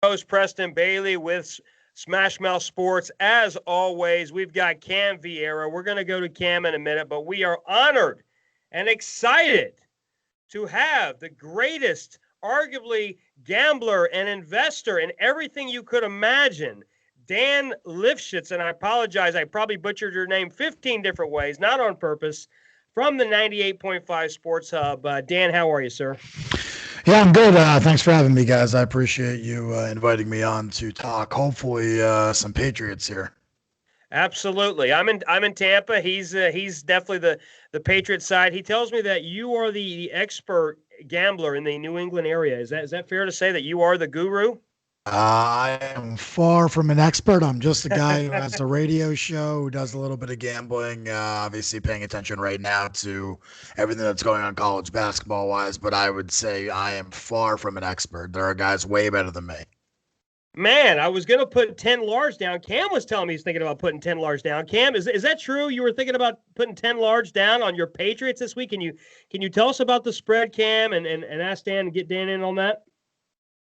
host, Preston Bailey, with Smash Mouth Sports. As always, we've got Cam Vieira. We're going to go to Cam in a minute, but we are honored and excited to have the greatest, arguably, gambler and investor in everything you could imagine, Dan Lifshatz. And I apologize, I probably butchered your name 15 different ways, not on purpose, from the 98.5 Sports Hub. Dan, how are you, sir? Yeah, I'm good. Thanks for having me, guys. I appreciate you inviting me on to talk. Hopefully, some Patriots here. Absolutely. I'm in Tampa. He's definitely the Patriots side. He tells me that you are the expert gambler in the New England area. Is that fair to say that you are the guru? I am far from an expert. I'm just a guy who has a radio show, who does a little bit of gambling, obviously paying attention right now to everything that's going on college basketball-wise, but I would say I am far from an expert. There are guys way better than me. Man, I was going to put 10 large down. Cam was telling me he's thinking about putting 10 large down. Cam, is that true? You were thinking about putting 10 large down on your Patriots this week? Can you tell us about the spread, Cam, and ask Dan and get Dan in on that?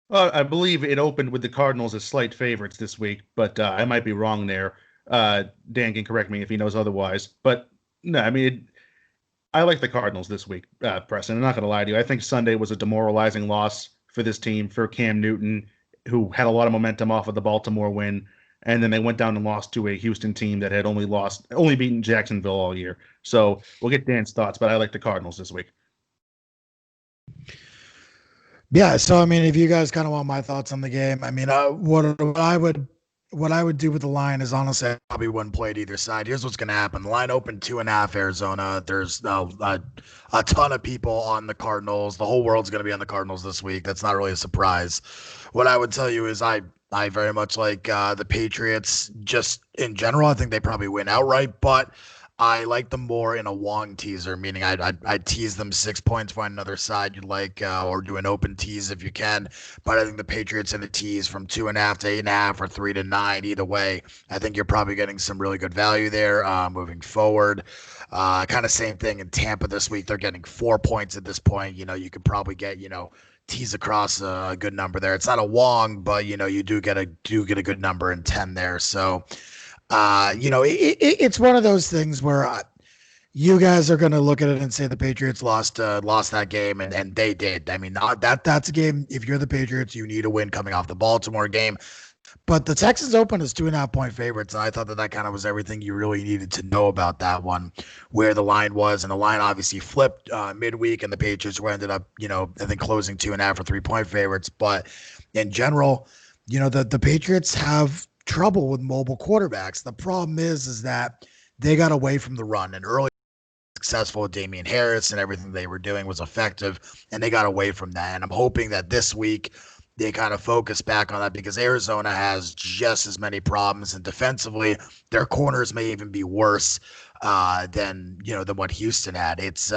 I believe it opened with the Cardinals as slight favorites this week, but I might be wrong there. Dan can correct me if he knows otherwise. But no, I mean, I like the Cardinals this week, Preston. I'm not going to lie to you. I think Sunday was a demoralizing loss for this team, for Cam Newton, who had a lot of momentum off of the Baltimore win, and then they went down and lost to a Houston team that had only beaten Jacksonville all year. So we'll get Dan's thoughts, but I like the Cardinals this week. Yeah, so I mean, if you guys kind of want my thoughts on the game, I mean, what I would do with the line is honestly I probably wouldn't play it either side. Here's what's going to happen: the line opened 2.5 Arizona. There's a ton of people on the Cardinals. The whole world's going to be on the Cardinals this week. That's not really a surprise. What I would tell you is I very much like the Patriots just in general. I think they probably win outright, but I like them more in a Wong teaser, meaning I'd tease them 6 points, find another side you'd like, or do an open tease if you can. But I think the Patriots in a tease from 2.5 to 8.5 or 3 to 9, either way, I think you're probably getting some really good value there moving forward. Kind of same thing in Tampa this week. They're getting 4 points at this point. You could probably get, tease across a good number there. It's not a Wong, but you do get a good number in 10 there. So it's one of those things where you guys are going to look at it and say the Patriots lost that game, and they did. I mean, that's a game. If you're the Patriots, you need a win coming off the Baltimore game. But the Texans opened as 2.5-point favorites, and I thought that kind of was everything you really needed to know about that one, where the line was. And the line obviously flipped midweek, and the Patriots ended up, I think closing 2.5 or 3-point favorites. But in general, the Patriots have trouble with mobile quarterbacks. The problem is that they got away from the run, and early successful with Damian Harris and everything they were doing was effective, and they got away from that. And I'm hoping that this week they kind of focus back on that, because Arizona has just as many problems, and defensively their corners may even be worse than what Houston had. It's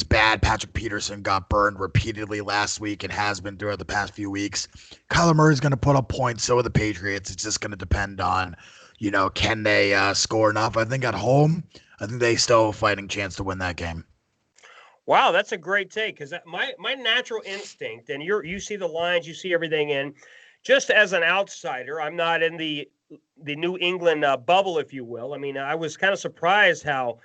bad. Patrick Peterson got burned repeatedly last week and has been throughout the past few weeks. Kyler Murray's going to put up points. So are the Patriots. It's just going to depend on, can they score enough? I think at home, I think they still have a fighting chance to win that game. Wow, that's a great take, because my natural instinct, and you see the lines, you see everything in, just as an outsider, I'm not in the New England bubble, if you will. I mean, I was kind of surprised how,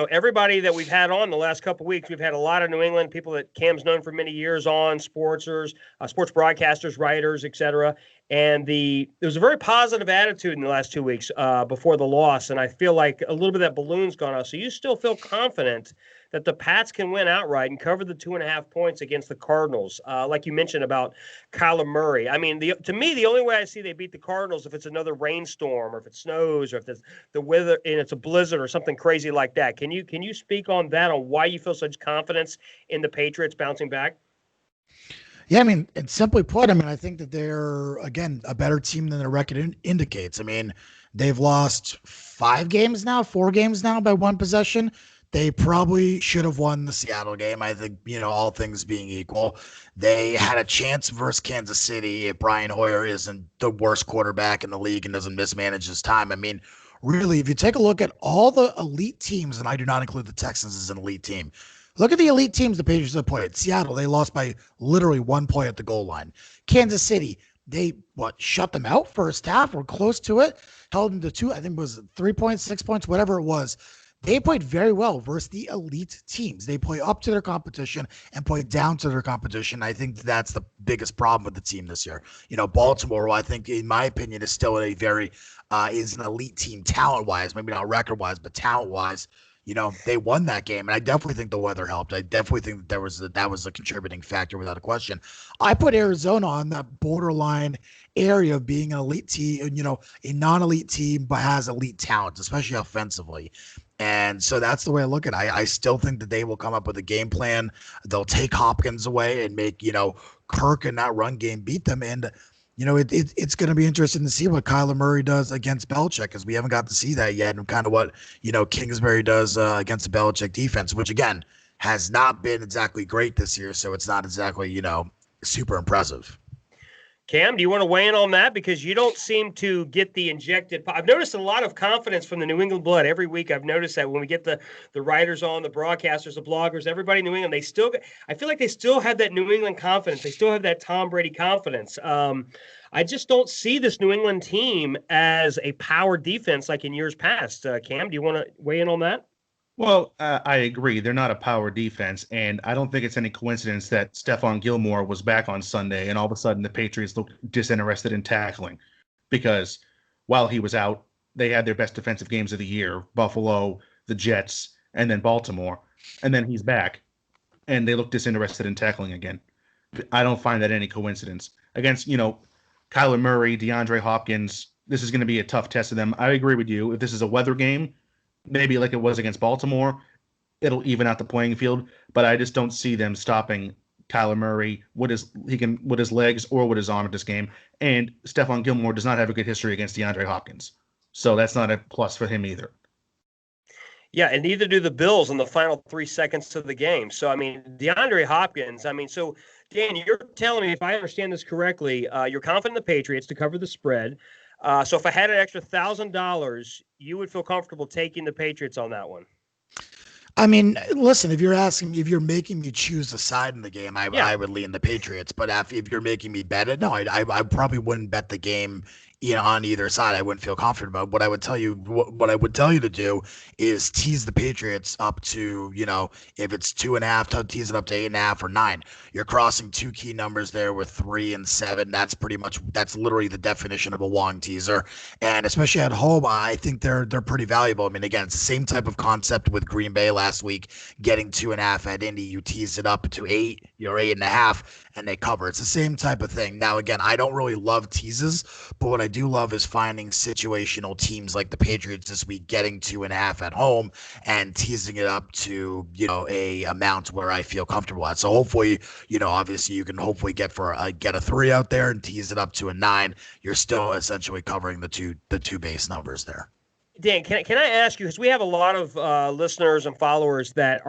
everybody that we've had on the last couple of weeks, we've had a lot of New England people that Cam's known for many years on, sports broadcasters, writers, etc. And there was a very positive attitude in the last 2 weeks before the loss, and I feel like a little bit of that balloon's gone off. So you still feel confident that the Pats can win outright and cover the 2.5 points against the Cardinals, like you mentioned about Kyler Murray. I mean, to me, the only way I see they beat the Cardinals if it's another rainstorm, or if it snows, or if it's the weather and it's a blizzard or something crazy like that. Can you speak on that, on why you feel such confidence in the Patriots bouncing back? Yeah, I mean, and simply put, I think that they're, again, a better team than their record indicates. I mean, they've lost 4 games now by one possession. They probably should have won the Seattle game. I think, all things being equal, they had a chance versus Kansas City if Brian Hoyer isn't the worst quarterback in the league and doesn't mismanage his time. I mean, really, if you take a look at all the elite teams, and I do not include the Texans as an elite team, Look at the elite teams the Patriots have played. Seattle, they lost by literally 1 point at the goal line. Kansas City, they shut them out first half or close to it, held them to 2, I think it was 3 points, 6 points, whatever it was. They played very well versus the elite teams. They play up to their competition and play down to their competition. I think that's the biggest problem with the team this year. Baltimore, I think, in my opinion, is still a very is an elite team talent-wise, maybe not record-wise, but talent-wise. They won that game, and I definitely think the weather helped. I definitely think that was a contributing factor without a question. I put Arizona on that borderline area of being an elite team, a non-elite team, but has elite talent, especially offensively. And so that's the way I look at it. I still think that they will come up with a game plan. They'll take Hopkins away and make, Kirk and that run game beat them. And, it's going to be interesting to see what Kyler Murray does against Belichick, because we haven't got to see that yet, and kind of what, Kingsbury does against the Belichick defense, which, again, has not been exactly great this year. So it's not exactly, super impressive. Cam, do you want to weigh in on that? Because you don't seem to get the injected. I've noticed a lot of confidence from the New England blood every week. I've noticed that when we get the writers on, the broadcasters, the bloggers, everybody in New England, I feel like they still have that New England confidence. They still have that Tom Brady confidence. I just don't see this New England team as a power defense like in years past. Cam, do you want to weigh in on that? Well, I agree. They're not a power defense, and I don't think it's any coincidence that Stephon Gilmore was back on Sunday, and all of a sudden the Patriots look disinterested in tackling, because while he was out, they had their best defensive games of the year, Buffalo, the Jets, and then Baltimore, and then he's back, and they look disinterested in tackling again. I don't find that any coincidence. Against, Kyler Murray, DeAndre Hopkins, this is going to be a tough test of them. I agree with you. If this is a weather game, maybe like it was against Baltimore, it'll even out the playing field. But I just don't see them stopping Kyler Murray with his legs or with his arm at this game. And Stephon Gilmore does not have a good history against DeAndre Hopkins, so that's not a plus for him either. Yeah, and neither do the Bills in the final 3 seconds of the game. So, DeAndre Hopkins, so, Dan, you're telling me, if I understand this correctly, you're confident in the Patriots to cover the spread. So if I had an extra $1,000, you would feel comfortable taking the Patriots on that one. Listen, if you're making me choose a side in the game, I would lean the Patriots. But if you're making me bet it, no, I probably wouldn't bet the game on either side. I wouldn't feel confident about it. What I would tell you to do is tease the Patriots up to, if it's 2.5, tease it up to 8.5 or 9. You're crossing two key numbers there with 3 and 7. That's literally the definition of a long teaser. And especially at home, I think they're pretty valuable. Again, it's the same type of concept with Green Bay last week, getting 2.5 at Indy. You tease it up to 8, you're 8.5, and they cover. It's the same type of thing. Now, again, I don't really love teases, but what I do love is finding situational teams like the Patriots this week, getting 2.5 at home and teasing it up to, a amount where I feel comfortable at. So hopefully, obviously you can hopefully get a 3 out there and tease it up to a 9. You're still essentially covering the two base numbers there. Dan, can I ask you, because we have a lot of listeners and followers that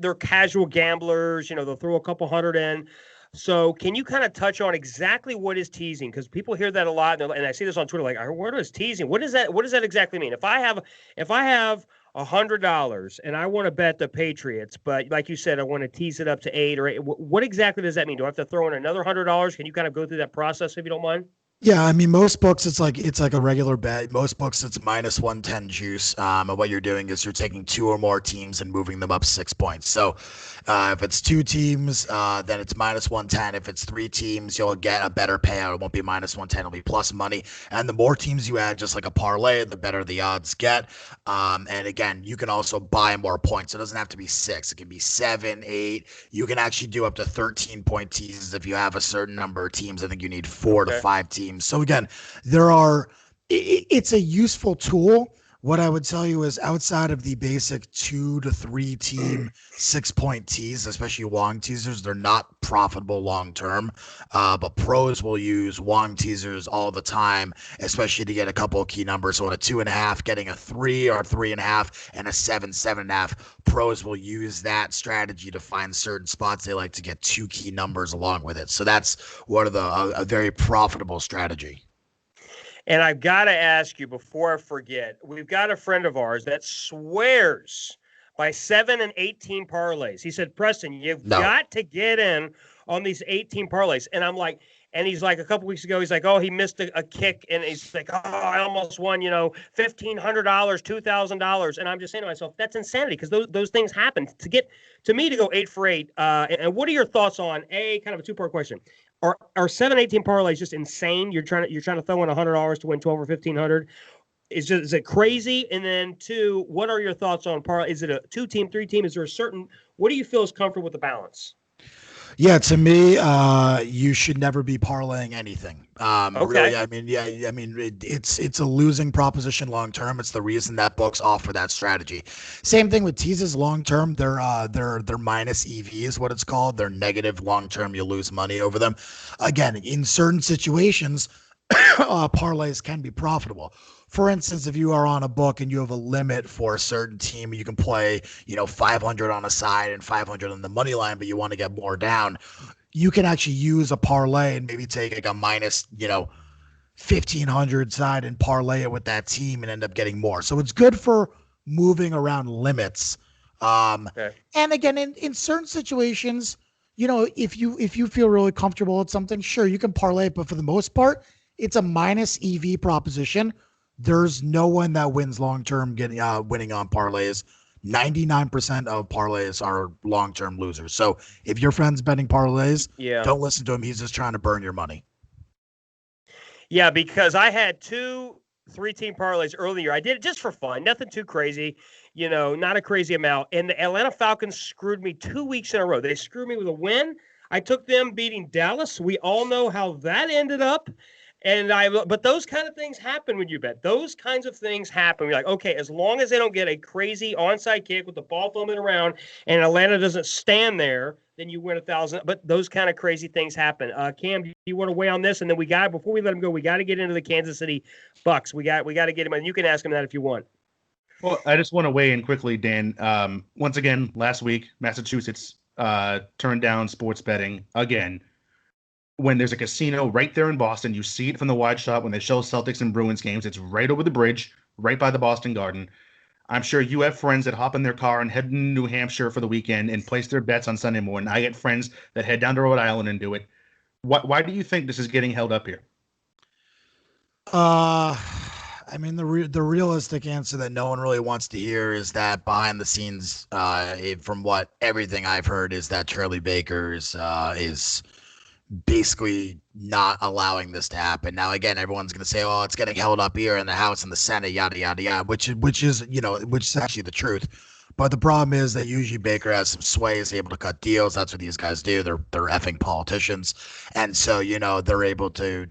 they're casual gamblers, they'll throw a couple hundred in. So can you kind of touch on exactly what is teasing? Because people hear that a lot, and I see this on Twitter, like, what is teasing? What does that exactly mean? If I have $100 and I want to bet the Patriots, but like you said, I want to tease it up to 8 or 8, what exactly does that mean? Do I have to throw in another $100? Can you kind of go through that process if you don't mind? Yeah, most books it's like a regular bet. Most books it's minus 110 juice. And what you're doing is you're taking 2 or more teams and moving them up 6 points. So if it's 2 teams, then it's minus 110. If it's 3 teams, you'll get a better payout. It won't be minus 110. It'll be plus money. And the more teams you add, just like a parlay, the better the odds get. And again, you can also buy more points. It doesn't have to be 6. It can be 7, 8. You can actually do up to 13-point teases if you have a certain number of teams. I think you need 4 to 5 teams. So again, it's a useful tool. What I would tell you is, outside of the basic 2 to 3 team 6-point teas, especially long teasers, they're not profitable long term. But pros will use long teasers all the time, especially to get a couple of key numbers. So on a 2.5, getting a 3 or 3.5 and a 7, 7.5. Pros will use that strategy to find certain spots they like to get 2 key numbers along with it. So that's a very profitable strategy. And I've got to ask you before I forget, we've got a friend of ours that swears by 7 and 18 parlays. He said, Preston, you've got to get in on these 18 parlays. And I'm like, and he's like, a couple weeks ago, he's like, oh, he missed a kick. And he's like, oh, I almost won, $1,500, $2,000. And I'm just saying to myself, that's insanity, because those things happen. To me to go 8 for 8. And what are your thoughts on kind of a two-part question? Are 7, 18 parlays just insane? You're trying to throw in $100 to win 12 or 1,500. Is it crazy? And then 2, what are your thoughts on parlay? Is it a 2-team, 3-team? Is there what do you feel is comfortable with the balance? Yeah, to me, you should never be parlaying anything. Okay. Really, it's a losing proposition long term. It's the reason that books offer that strategy. Same thing with teases long term. They're minus EV is what it's called. They're negative long term. You lose money over them. Again, in certain situations, parlays can be profitable. For instance, if you are on a book and you have a limit for a certain team, you can play, 500 on a side and 500 on the money line, but you want to get more down, you can actually use a parlay and maybe take like a minus, 1,500 side and parlay it with that team and end up getting more. So it's good for moving around limits. Okay. And again, in certain situations, if you feel really comfortable at something, sure, you can parlay it, but for the most part, it's a minus EV proposition. There's no one that wins long-term winning on parlays. 99% of parlays are long-term losers. So if your friend's betting parlays, don't listen to him. He's just trying to burn your money. Yeah, because I had 2 3-team parlays earlier. I did it just for fun. Nothing too crazy, not a crazy amount. And the Atlanta Falcons screwed me 2 weeks in a row. They screwed me with a win. I took them beating Dallas. We all know how that ended up. But those kind of things happen when you bet. Those kinds of things happen. You're like, okay, as long as they don't get a crazy onside kick with the ball foaming around and Atlanta doesn't stand there, then you win 1,000. But those kind of crazy things happen. Cam, do you want to weigh on this? And then before we let him go, we got to get into the Kansas City Bucks. We got to get him, and you can ask him that if you want. Well, I just want to weigh in quickly, Dan. Once again, last week, Massachusetts turned down sports betting again. When there's a casino right there in Boston, you see it from the wide shot when they show Celtics and Bruins games. It's right over the bridge, right by the Boston Garden. I'm sure you have friends that hop in their car and head to New Hampshire for the weekend and place their bets on Sunday morning. I get friends that head down to Rhode Island and do it. Why do you think this is getting held up here? The realistic answer that no one really wants to hear is that behind the scenes, from what everything I've heard, is that Charlie Baker is basically not allowing this to happen. Now, again, everyone's going to say, "Oh, it's getting held up here in the House and the Senate, yada yada yada," which is actually the truth. But the problem is that usually Baker has some sway, is able to cut deals. That's what these guys do. They're effing politicians, and so they're able to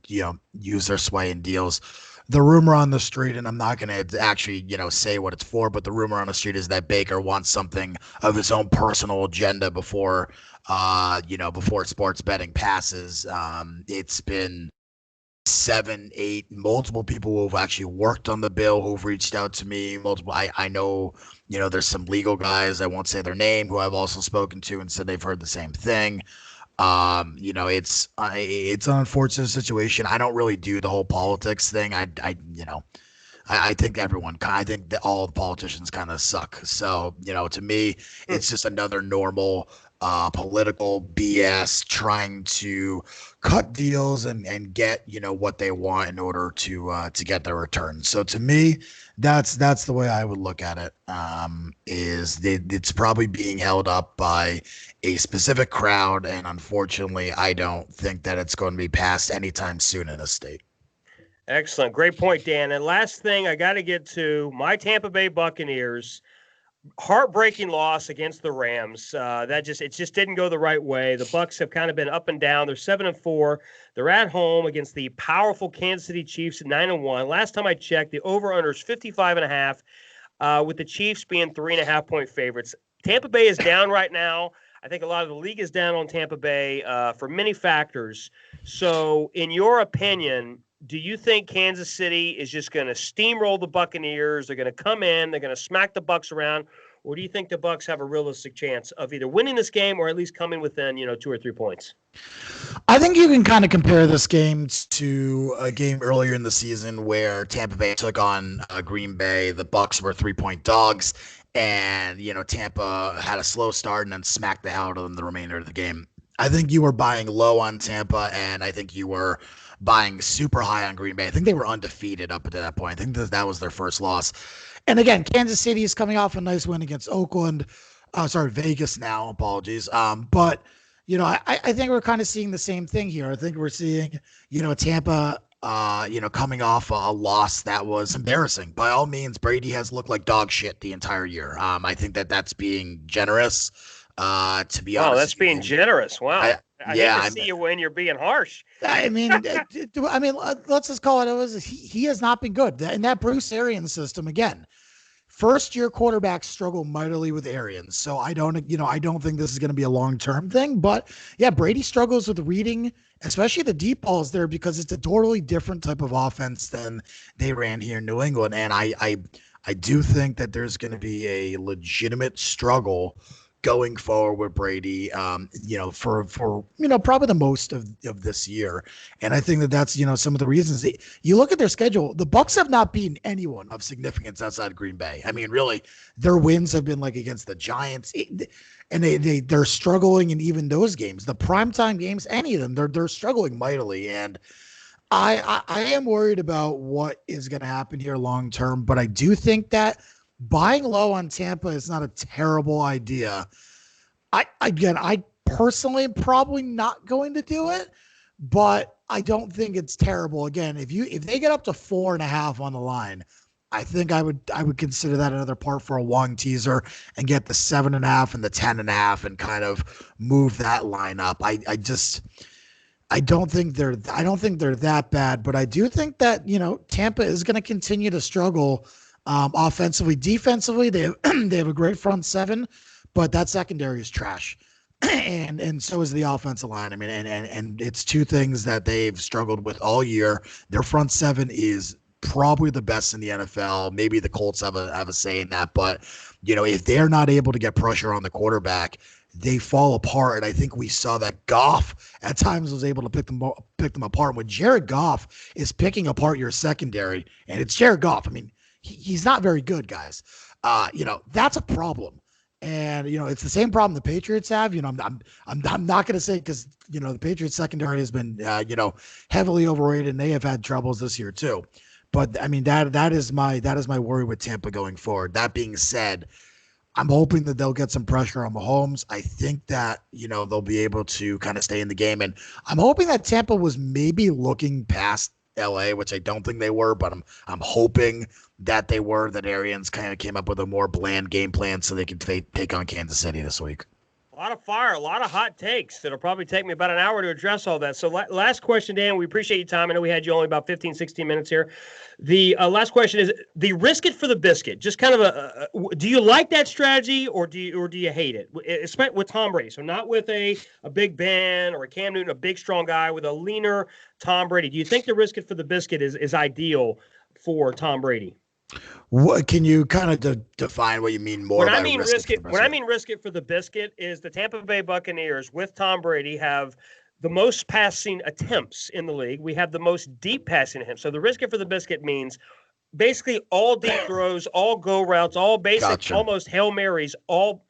use their sway in deals. The rumor on the street, and I'm not going to actually say what it's for, but the rumor on the street is that Baker wants something of his own personal agenda before sports betting passes. It's been 7, 8, multiple people who have actually worked on the bill who've reached out to me. I know, there's some legal guys, I won't say their name, who I've also spoken to and said they've heard the same thing. It's an unfortunate situation. I don't really do the whole politics thing. I think that all the politicians kind of suck. So, to me, it's just another normal political BS trying to cut deals and get what they want in order to get their return. So to me, that's the way I would look at it. It's probably being held up by a specific crowd, and unfortunately, I don't think that it's going to be passed anytime soon in this state. Excellent, great point, Dan. And last thing I got to get to, my Tampa Bay Buccaneers. Heartbreaking loss against the Rams. It just didn't go the right way. The Bucs have kind of been up and down. They're 7-4. They're at home against the powerful Kansas City Chiefs at 9-1. Last time I checked, the over/under is 55.5, with the Chiefs being 3.5-point favorites. Tampa Bay is down right now. I think a lot of the league is down on Tampa Bay for many factors. So, in your opinion, do you think Kansas City is just going to steamroll the Buccaneers? They're going to come in, they're going to smack the Bucs around, or do you think the Bucs have a realistic chance of either winning this game or at least coming within, 2 or 3 points? I think you can kind of compare this game to a game earlier in the season where Tampa Bay took on Green Bay. The Bucs were 3-point dogs, and Tampa had a slow start and then smacked the hell out of them the remainder of the game. I think you were buying low on Tampa, and I think you were buying super high on Green Bay. I think they were undefeated up to that point. I think that was their first loss. And again, Kansas City is coming off a nice win against Oakland. Vegas now. Apologies. But I think we're kind of seeing the same thing here. I think we're seeing Tampa coming off a loss that was embarrassing. By all means, Brady has looked like dog shit the entire year. I think that's being generous. To be honest, that's being generous. Wow. I hate to see you when you're being harsh. I mean, let's just call it. He has not been good. And that Bruce Arians system, again, first-year quarterbacks struggle mightily with Arians. So I don't think this is going to be a long-term thing. But yeah, Brady struggles with reading, especially the deep balls there, because it's a totally different type of offense than they ran here in New England. And I do think that there's going to be a legitimate struggle going forward with Brady, for probably the most of this year. And I think that's, some of the reasons. You look at their schedule, the Bucs have not beaten anyone of significance outside Green Bay. I mean, really, their wins have been like against the Giants, and they're struggling in even those games. The primetime games, any of them, they're struggling mightily. And I am worried about what is going to happen here long term, but I do think that buying low on Tampa is not a terrible idea. I personally am probably not going to do it, but I don't think it's terrible. Again, if they get up to 4.5 on the line, I think I would consider that another part for a long teaser and get the 7.5 and the 10.5 and kind of move that line up. I don't think they're that bad, but I do think that Tampa is going to continue to struggle. Offensively, defensively, they have a great front seven, but that secondary is trash, and so is the offensive line. I mean, and it's two things that they've struggled with all year. Their front seven is probably the best in the NFL. Maybe the Colts have a say in that, but if they're not able to get pressure on the quarterback, they fall apart. And I think we saw that Goff at times was able to pick them apart. When Jared Goff is picking apart your secondary, and it's Jared Goff, I mean, he's not very good, guys. That's a problem. And, it's the same problem the Patriots have. I'm not going to say, because, the Patriots secondary has been, heavily overrated, and they have had troubles this year too. But I mean, that is my worry with Tampa going forward. That being said, I'm hoping that they'll get some pressure on Mahomes. I think that, they'll be able to kind of stay in the game. And I'm hoping that Tampa was maybe looking past LA, which I don't think they were, but I'm hoping that they were, that Arians kind of came up with a more bland game plan so they could take on Kansas City this week. A lot of fire, a lot of hot takes. It'll probably take me about an hour to address all that. So last question, Dan, we appreciate your time. I know we had you only about 15, 16 minutes here. The last question is the risk it for the biscuit. Just kind of do you like that strategy or do you hate it? Especially with Tom Brady. So not with a Big Ben or a Cam Newton, a big, strong guy, with a leaner Tom Brady. Do you think the risk it for the biscuit is ideal for Tom Brady? What can you kind of define what you mean more? When I mean risk it for the biscuit is the Tampa Bay Buccaneers with Tom Brady have the most passing attempts in the league. We have the most deep passing attempts. So the risk it for the biscuit means basically all deep throws, all go routes, all basic, gotcha, almost Hail Marys, all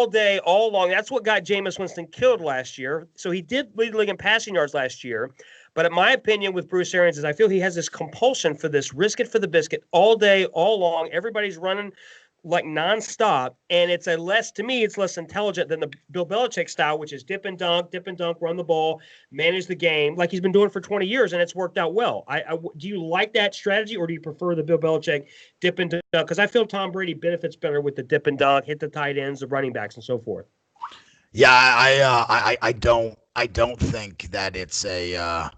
day, all long. That's what got Jameis Winston killed last year. So he did lead the league in passing yards last year. But in my opinion, with Bruce Arians, is I feel he has this compulsion for this risk it for the biscuit all day, all long. Everybody's running like nonstop, and it's less intelligent than the Bill Belichick style, which is dip and dunk, run the ball, manage the game, like he's been doing for 20 years, and it's worked out well. Do you like that strategy, or do you prefer the Bill Belichick dip and dunk? Because I feel Tom Brady benefits better with the dip and dunk, hit the tight ends, the running backs, and so forth. Yeah, I don't think that it's a.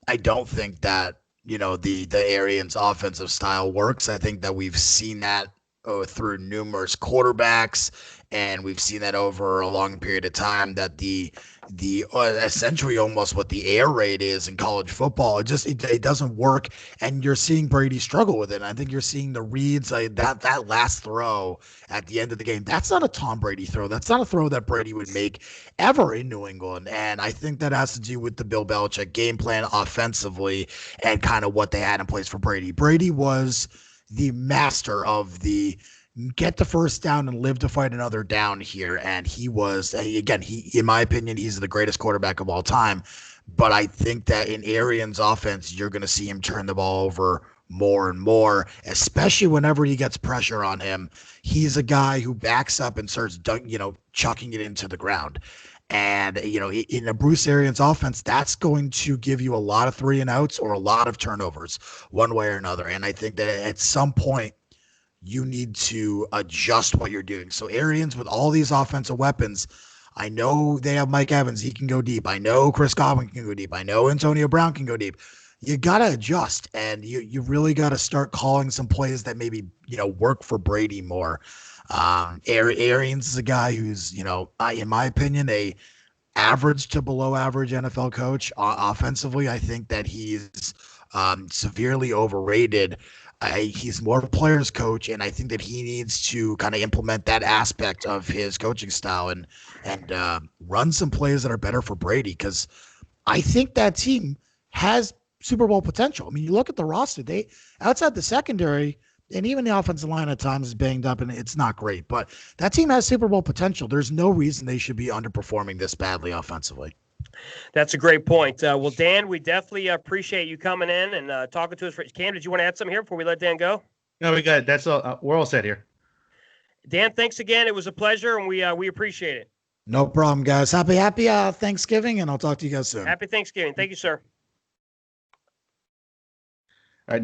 I don't think that the Arians offensive style works. I think that we've seen that through numerous quarterbacks, and we've seen that over a long period of time, that the essentially almost what the air raid is in college football, it doesn't work, and you're seeing Brady struggle with it. And I think you're seeing the reads, that last throw at the end of the game. That's not a Tom Brady throw. That's not a throw that Brady would make ever in New England. And I think that has to do with the Bill Belichick game plan offensively and kind of what they had in place for Brady. Brady was the master of the get the first down and live to fight another down here. And he was, again, in my opinion, he's the greatest quarterback of all time. But I think that in Arians' offense, you're going to see him turn the ball over more and more, especially whenever he gets pressure on him. He's a guy who backs up and starts, chucking it into the ground. And, in a Bruce Arians offense, that's going to give you a lot of 3 and outs or a lot of turnovers one way or another. And I think that at some point, you need to adjust what you're doing. So Arians, with all these offensive weapons, I know they have Mike Evans. He can go deep. I know Chris Godwin can go deep. I know Antonio Brown can go deep. You got to adjust, and you really got to start calling some plays that maybe, work for Brady more. Arians is a guy who's, in my opinion, a average to below average NFL coach. Offensively, I think that he's severely overrated. He's more of a player's coach, and I think that he needs to kind of implement that aspect of his coaching style and run some plays that are better for Brady, because I think that team has Super Bowl potential. I mean, you look at the roster, they outside the secondary and even the offensive line at times is banged up and it's not great, but that team has Super Bowl potential. There's no reason they should be underperforming this badly offensively. That's a great point. Well, Dan, we definitely appreciate you coming in and talking to us. Cam, did you want to add something here before we let Dan go? No, we got it. That's all. We're all set here. Dan, thanks again. It was a pleasure, and we appreciate it. No problem, guys. Happy Thanksgiving, and I'll talk to you guys soon. Happy Thanksgiving. Thank you, sir.